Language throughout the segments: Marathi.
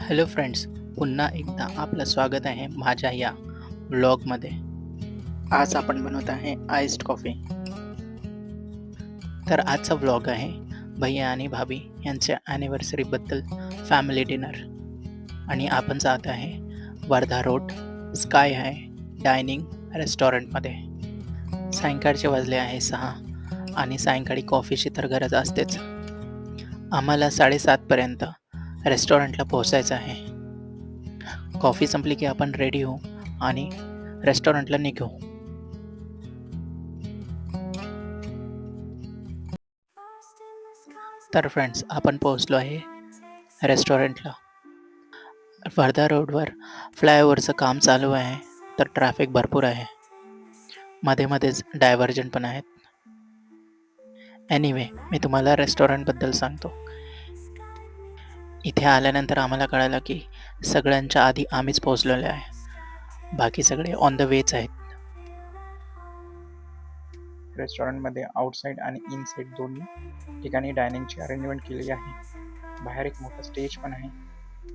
हॅलो फ्रेंड्स, पुन्हा एकदा आपलं स्वागत आहे माझ्या या व्लॉगमध्ये. आज आपण बनवत आहे आईस्ड कॉफी. तर आजचा व्लॉग आहे भैया आणि भाभी यांच्या ॲनिव्हर्सरीबद्दल फॅमिली डिनर. आणि आपण जात आहे वर्धा रोड स्काय हाय डायनिंग रेस्टॉरंटमध्ये. सायंकाळचे वाजले आहे 6 आणि सायंकाळी कॉफीची तर गरज असतेच. आम्हाला 7:30पर्यंत रेस्टॉरंटला पोहोचायचं आहे. कॉफी संपली की आपण रेडी होऊ आणि रेस्टॉरंटला निघू. तर फ्रेंड्स, आपण पोहोचलो आहे रेस्टॉरंटला. वर्धा रोडवर फ्लायओव्हरचं काम चालू आहे, तर ट्रॅफिक भरपूर आहे. मध्येच डायव्हर्जन पण आहेत. एनिवे, मी तुम्हाला रेस्टॉरंटबद्दल सांगतो. इथे आल्यानंतर आम्हाला कळालं की सगळ्यांच्या आधी आम्हीच पोहोचलेलो आहे. बाकी सगळे ऑन द वेच आहेत. रेस्टॉरंटमध्ये आउटसाईड आणि इनसाईड दोन्ही ठिकाणी डायनिंगची अरेंजमेंट केली आहे. बाहेर एक मोठा स्टेज पण आहे,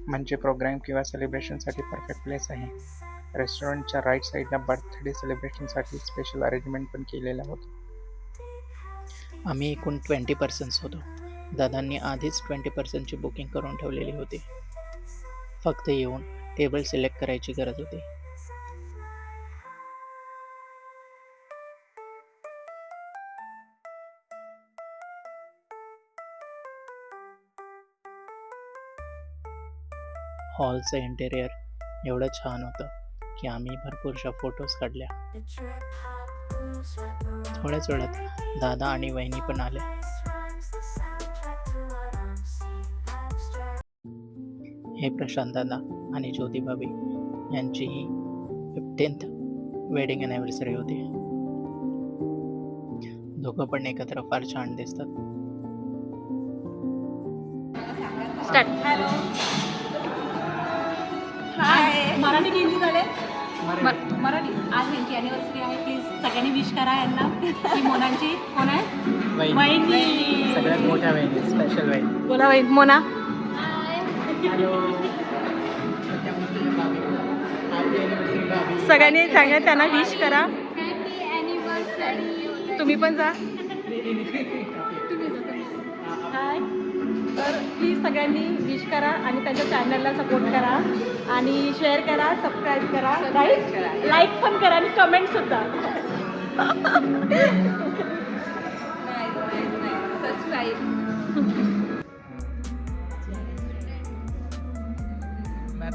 म्हणजे प्रोग्राम किंवा सेलिब्रेशनसाठी परफेक्ट प्लेस आहे. रेस्टॉरंटच्या राईट साईडला बर्थडे सेलिब्रेशनसाठी स्पेशल अरेंजमेंट पण केलेलं होतं. आम्ही एकूण 20 पर्सन्स होतो. दादांनी आधीच 20% बुकिंग करून ठेवलेली होती. फक्त येऊन टेबल सिलेक्ट करायची गरज होती. हॉलचं इंटेरियर एवढं छान होतं की आम्ही भरपूरशा फोटोज काढल्या. थोड्याच वेळात दादा आणि वहिनी पण आले. हे प्रशांत दादा आणि ज्योती भाभी यांची ही 15th वेडिंग ॲनिव्हर्सरी होती. दोघं पण एकत्र फार छान दिसतात. हॅलो, हाय. मराठी की हिंदी झाले? मराठी. आज यांची ॲनिव्हर्सरी आहे. प्लीज सगळ्यांनी विश करा यांना. ही मोनांची कोण आहे? वहिनी. सगळ्यात मोठ्या वहिनी, स्पेशल वहिनी. बोला वहिनी. मोना. सगळ्यांनी सांगा त्यांना विश करा. तुम्ही पण जा. हाय. तर प्लीज सगळ्यांनी विश करा आणि त्यांच्या चॅनलला सपोर्ट करा आणि शेअर करा, सबस्क्राईब करा, राईट, लाईक पण करा आणि कमेंट सुद्धा.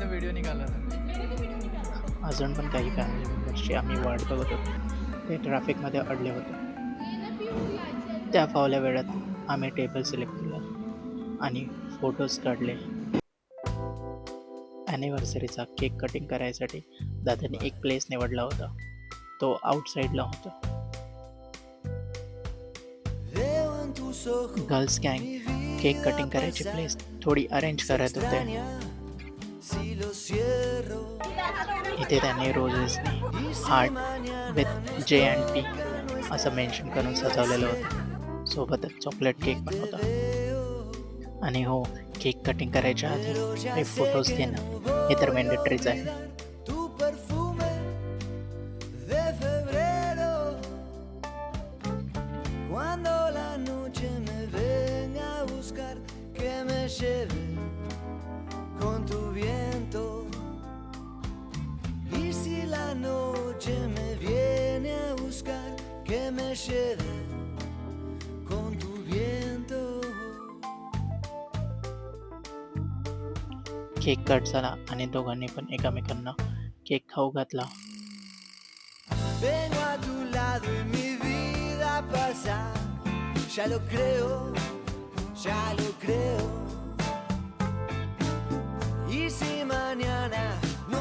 व्हिडिओ निघाला. अजून पण काही फॅमिली मेंबर्सची आम्ही वाट बघत होतो. ते ट्रॅफिकमध्ये अडले होते. त्या फावल्या वेळात आम्ही टेबल सिलेक्ट केला आणि फोटोज काढले. ॲनिव्हर्सरीचा केक कटिंग करायसाठी दादाने एक प्लेस निवडला होता. तो आउटसाईडला होता. गर्ल्स गँग केक कटिंग करायची प्लेस थोडी अरेंज करत होते. इथे त्यांनी रोजेसनी हार्ट विथ JP असं मेन्शन करून सजवलेलं होतं. सोबतच चॉकलेट केक पण होता. आणि हो, केक कटिंग करायच्या आधी हे फोटोज घेणं हे तर मॅन्डेटरीच आहे. केक कट झाला आणि दोघांनी पण एकमेकांना केक खाऊ घातला.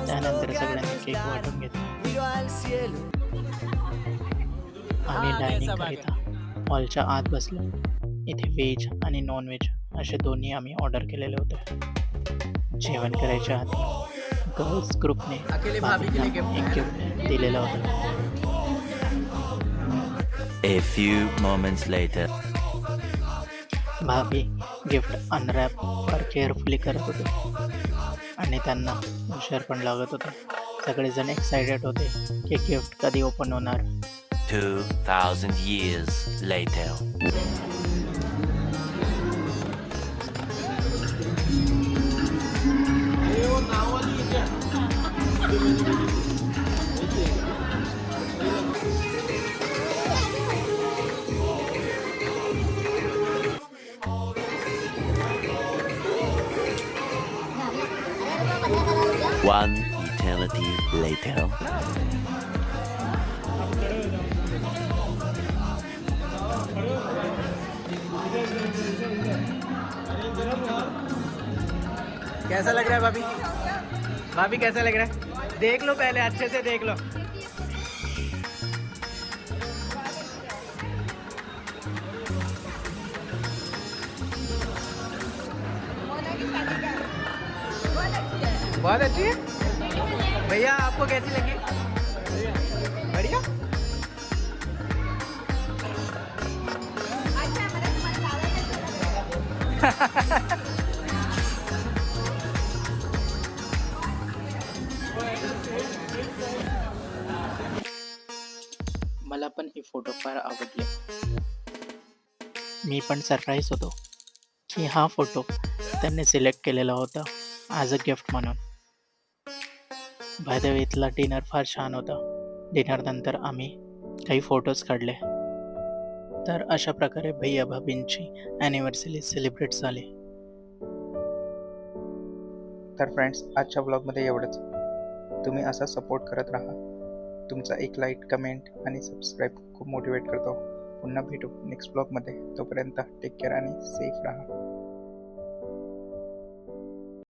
त्यानंतर सगळ्यांनी केक वाटून घेतला. आम्ही डायनिंग करिता हॉलच्या आत बसलो. इथे व्हेज आणि नॉन व्हेज असे दोन्ही आम्ही ऑर्डर केलेले होते. जेवण करायच्या आधी गर्ल्स ग्रुपने एक गिफ्ट दिलेला होता. A few moments later. भाभी गिफ्ट अनरॅप फार केअरफुली करत होते. आणि त्यांना उशीर पण लागत होता. सगळेजण एक्सायटेड होते की गिफ्ट कधी ओपन होणार. 2,000 years later. One eternity later. कैसा लग रहा है भाभी? भाभी कैसा लग रहा है? देख लो पहले, अच्छे से देख लो. बहुत अच्छी है भैया, आपको कैसी लगी? बढ़िया. मला पण हे फोटो फार आवडले. मी पण सरप्राईज होतो की हा फोटो त्यांनी सिलेक्ट केलेला होता ॲज अ गिफ्ट म्हणून. बाय द वे इथला डिनर फार छान होता. डिनर नंतर आम्ही काही फोटोज काढले. तर अशा प्रकारे भैया भाभींची ॲनिव्हर्सरी सेलिब्रेट झाली. तर फ्रेंड्स, आजच्या ब्लॉगमध्ये एवढंच. तुम्ही असा सपोर्ट करत राहा. तुमचा एक लाईक, कमेंट आणि सबस्क्राईब खूप मोटिवेट करतो. पुन्हा भेटू नेक्स्ट ब्लॉगमध्ये. तोपर्यंत टेक केअर आणि सेफ राहा.